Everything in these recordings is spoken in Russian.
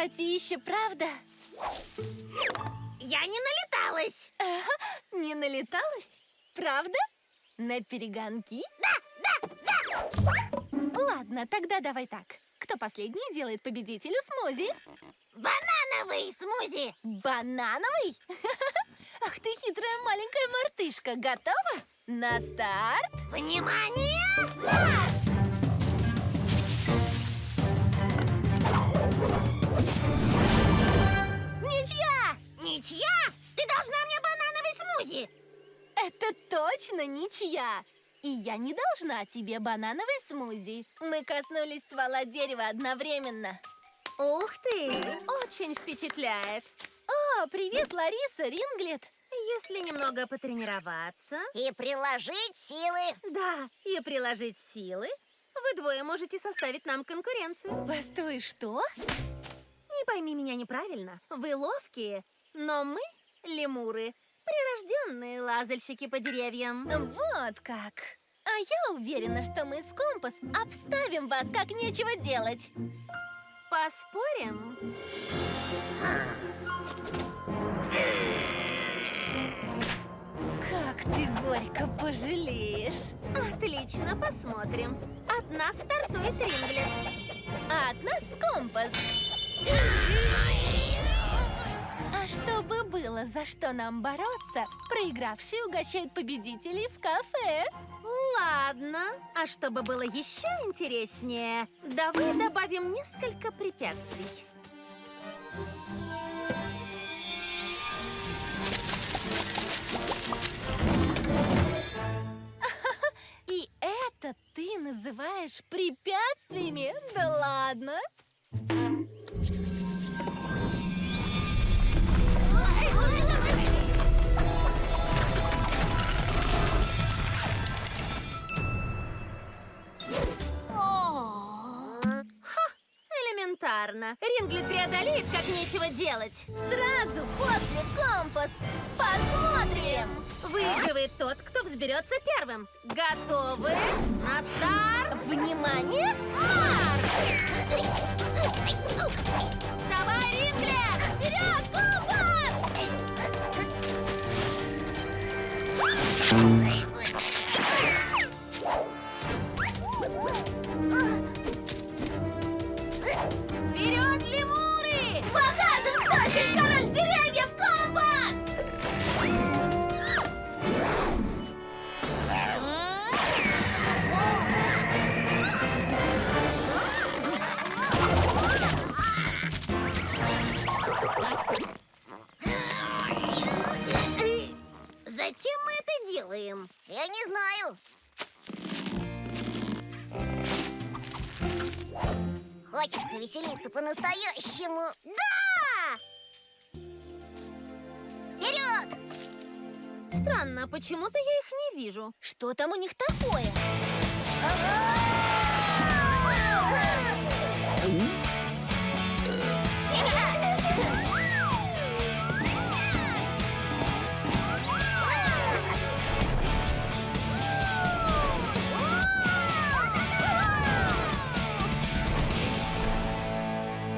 красотища, правда? Я не налеталась. Не налеталась? Правда? На перегонки? Да. Ладно, тогда давай так. Кто последний делает победителю смузи? Банановый смузи. Банановый? Ах ты хитрая маленькая мартышка. Готова? На старт! Внимание! Марш! Ничья! Ничья? Ты должна мне банановый смузи. Это точно ничья! И я не должна тебе банановый смузи. Мы коснулись ствола дерева одновременно. Ух ты! Очень впечатляет. О, привет, Лариса, Ринглет. Если немного потренироваться, И приложить силы. да, и приложить силы, вы двое можете составить нам конкуренцию. Постой, что? Не пойми меня неправильно, вы ловкие, но мы, лемуры, прирожденные лазальщики по деревьям. Вот как. А я уверена, что мы с Компас обставим вас, как нечего делать. Поспорим? Как ты горько пожалеешь. Отлично, посмотрим. От нас стартует Ринглет. А от нас Компас. А чтобы было за что нам бороться, проигравшие угощают победителей в кафе. Ладно, а чтобы было еще интереснее, давай добавим несколько препятствий. И это ты называешь препятствиями? Да ладно. Элементарно. Ринглет преодолеет, как нечего делать. Сразу после Компас. Посмотрим. Выигрывает тот, кто взберется первым. Готовы? На старт! Внимание! Марш! Давай, Ринглет! Вперед, Компас! Вперед, лемуры! Покажем, кто здесь король деревьев, Компас! Зачем мы это делаем? Я не знаю. Хочешь повеселиться по-настоящему? Да! Вперед! Странно, почему-то я их не вижу. Что там у них такое?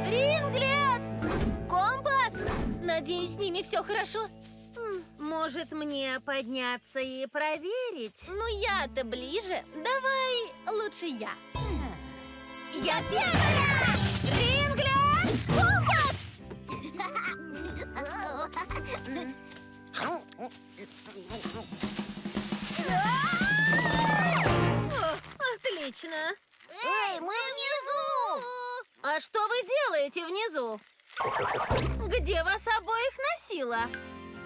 Ринглет! Компас! Надеюсь, с ними все хорошо? Может, мне подняться и проверить? Ну, я-то ближе. Давай лучше я. Я первая! Ринглет! Компас! Отлично. Эй, мы внизу! А что вы делаете внизу? Где вас обоих носило?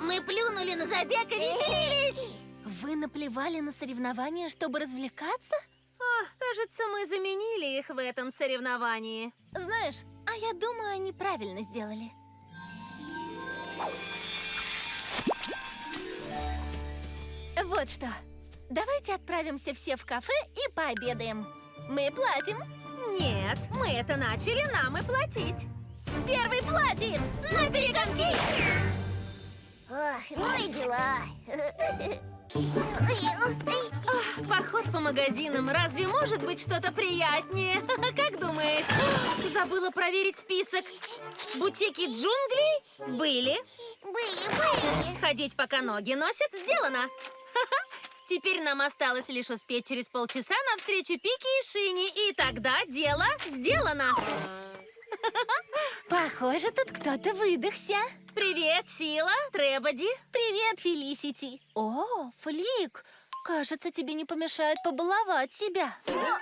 Мы плюнули на забег и веселились! Вы наплевали на соревнования, чтобы развлекаться? Кажется, мы заменили их в этом соревновании. Знаешь, а я думаю, они правильно сделали. Вот что. Давайте отправимся все в кафе и пообедаем. Мы платим. Нет, мы это начали, нам и платить. Первый платит! На перегонки! Ох, ну и дела. Поход по магазинам. Разве может быть что-то приятнее? Как думаешь? Забыла проверить список. Бутики джунглей? Были. Были. Ходить, пока ноги носят, сделано. Теперь нам осталось лишь успеть через полчаса на встречу Пики и Шини. И тогда дело сделано. Похоже, тут кто-то выдохся. Привет, Сила, Требоди. Привет, Фелисити. О, Флик, кажется, тебе не помешает побаловать себя. Да.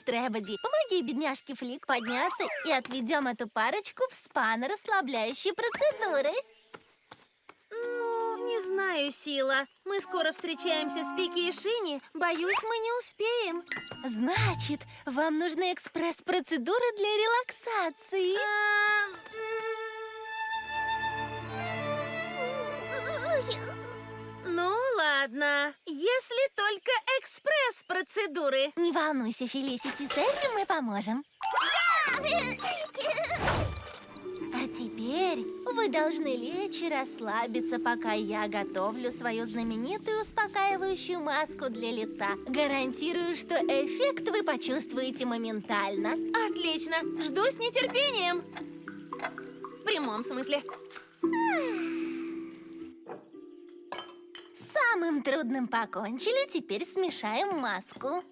Требоди, помоги бедняжке Флик подняться и отведем эту парочку в спа на расслабляющие процедуры. Ну, не знаю, Сила. Мы скоро встречаемся с Пики и Шини. Боюсь, мы не успеем. Значит, вам нужны экспресс-процедуры для релаксации. Ну, ладно. Если только экспресс-процедуры. Не волнуйся, Фелисити, с этим мы поможем. А теперь вы должны лечь и расслабиться, пока я готовлю свою знаменитую успокаивающую маску для лица. Гарантирую, что эффект вы почувствуете моментально. Отлично. Жду с нетерпением. В прямом смысле. С самым трудным покончили, теперь смешаем маску.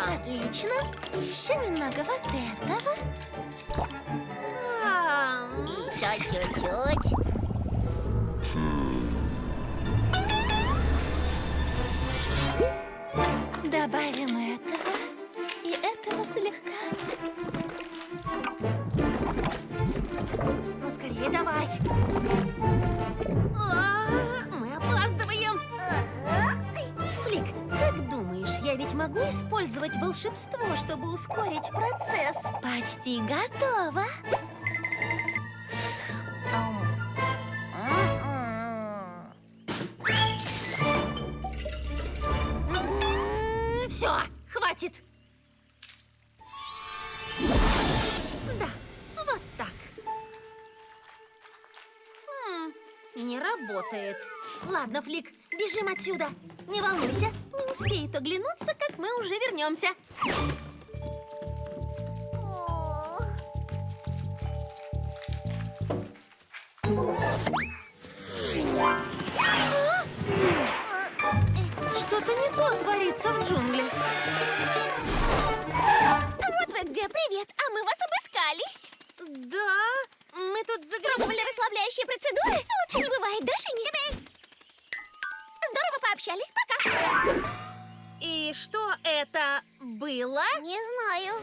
Отлично. Еще немного вот этого. Еще чуть-чуть. Добавим этого и этого слегка. Ну, скорее давай. Мы опаздываем. Флик, как думаешь, я ведь могу использовать волшебство, чтобы ускорить процесс? Почти готово. Все, хватит. Да, вот так. Не работает. Ладно, Флик, бежим отсюда. Не волнуйся, не успеет оглянуться, как мы уже вернемся. Что-то не то творится в джунглях. Вот вы где, привет, а мы вас обыскались. Да, мы тут Пробовали расслабляющие процедуры? Лучше не бывает, да, Шини? Здорово пообщались, пока. И что это было? Не знаю.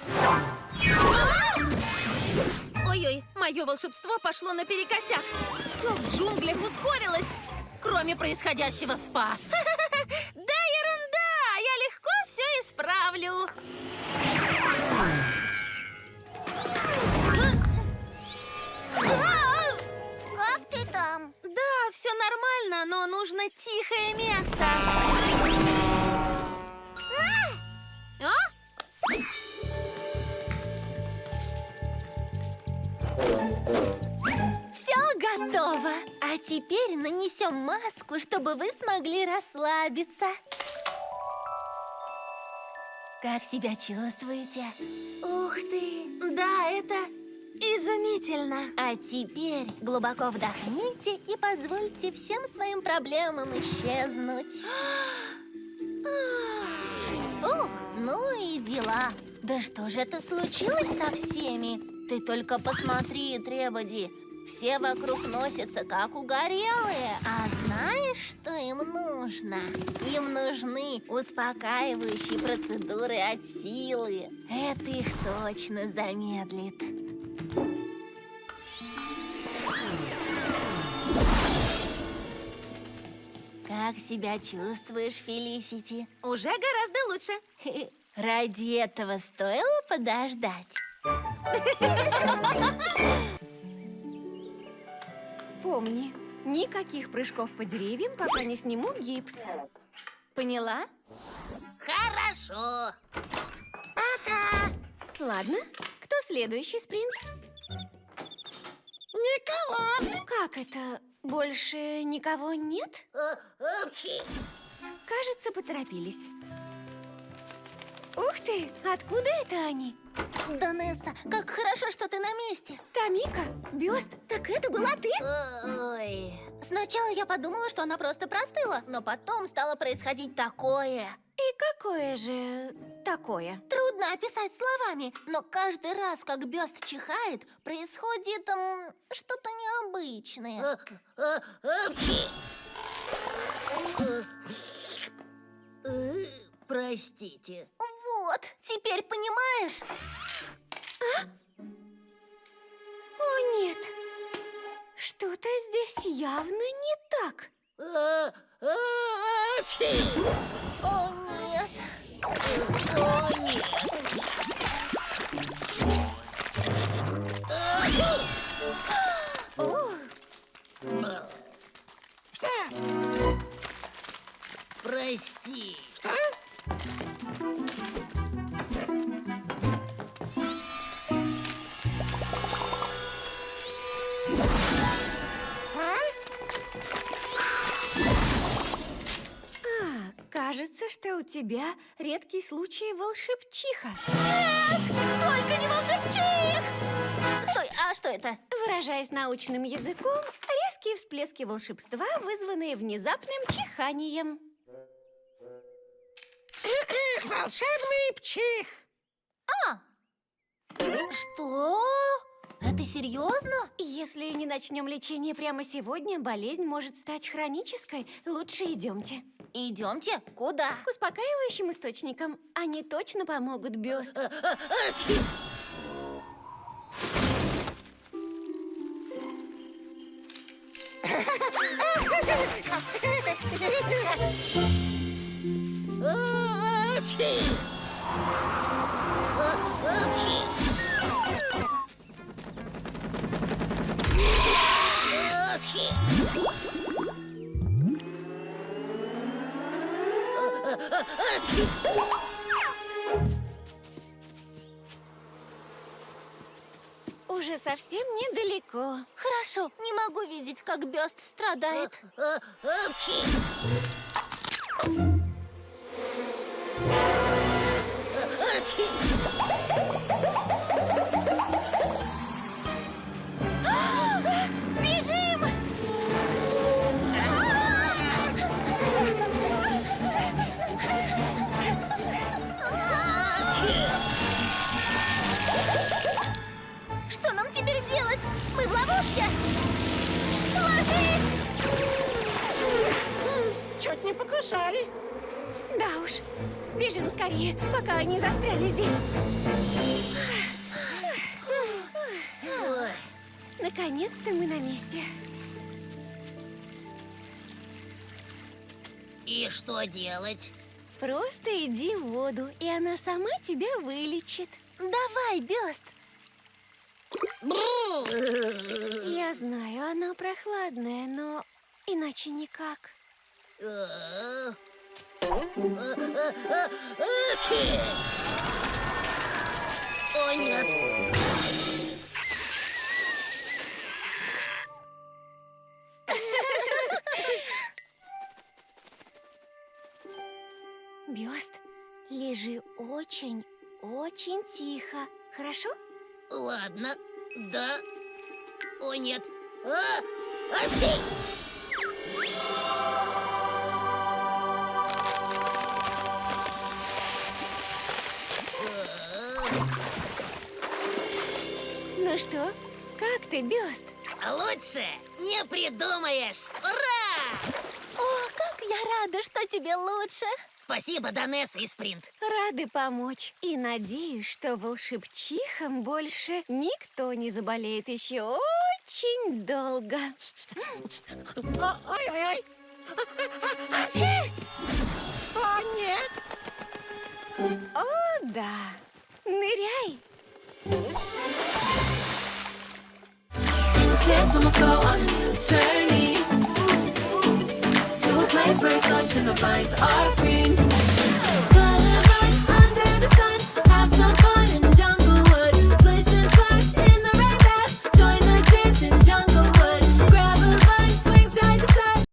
Ой-ой, мое волшебство пошло наперекосяк. Все в джунглях ускорилось, кроме происходящего в спа. Да ерунда, я легко все исправлю. Как ты там? Да, все нормально, но нужно тихое место. А? Все готово. А теперь нанесем маску, чтобы вы смогли расслабиться. Как себя чувствуете? Ух ты, да, это изумительно. А теперь глубоко вдохните и позвольте всем своим проблемам исчезнуть. Ух, ну и дела. Да что же это случилось со всеми? Ты только посмотри, Требоди. Все вокруг носятся, как угорелые. А знаешь, что им нужно? Им нужны успокаивающие процедуры от силы. Это их точно замедлит. Как себя чувствуешь, Фелисити? Уже гораздо лучше. Ради этого стоило подождать. Помни, никаких прыжков по деревьям, пока не сниму гипс. Поняла? Хорошо. Ладно. Кто следующий, Спринт? Никого. Как это? Больше никого нет? Кажется, поторопились. Ух ты! Откуда это они? Данесса, как хорошо, что ты на месте. Тамика? Бёст? Так это была ты? Ой. Сначала я подумала, что она просто простыла, но потом стало происходить такое. И какое же такое? Трудно описать словами, но каждый раз, как Бёст чихает, происходит что-то необычное. Простите. Вот, теперь понимаешь? О, нет. Что-то здесь явно не так. О, нет. О, нет. Прости. Кажется, что у тебя редкий случай волшебчиха. Только не волшебчих! Стой, а что это? Выражаясь научным языком, резкие всплески волшебства, вызванные внезапным чиханием. Волшебный пчих! Что? Это серьезно? Если не начнем лечение прямо сегодня, болезнь может стать хронической. Лучше идемте. Идемте. Куда? К успокаивающим источникам. Они точно помогут, Бёст. Уже совсем недалеко. Хорошо, не могу видеть, как Бёст страдает. Бежим! Что нам теперь делать? Мы в ловушке! Ложись! Чуть не покусали. Да уж. Бежим скорее, пока они застряли здесь. Наконец-то мы на месте. И что делать? Просто иди в воду, и она сама тебя вылечит. Давай, Бёст! Я знаю, она прохладная, но иначе никак. О, нет! Бёст, лежи очень тихо, хорошо? Ладно, да. О, нет. Ну что, как ты, Бёст? Лучше не придумаешь. Ура! О, как я рада, что тебе лучше. Спасибо, Данесса и Спринт. Рады помочь. И надеюсь, что волшебчихом больше никто не заболеет еще очень долго. Ой-ой-ой. О, нет. О, да. Ныряй. So must go on a new journey to a place where it's lush and the vines are green.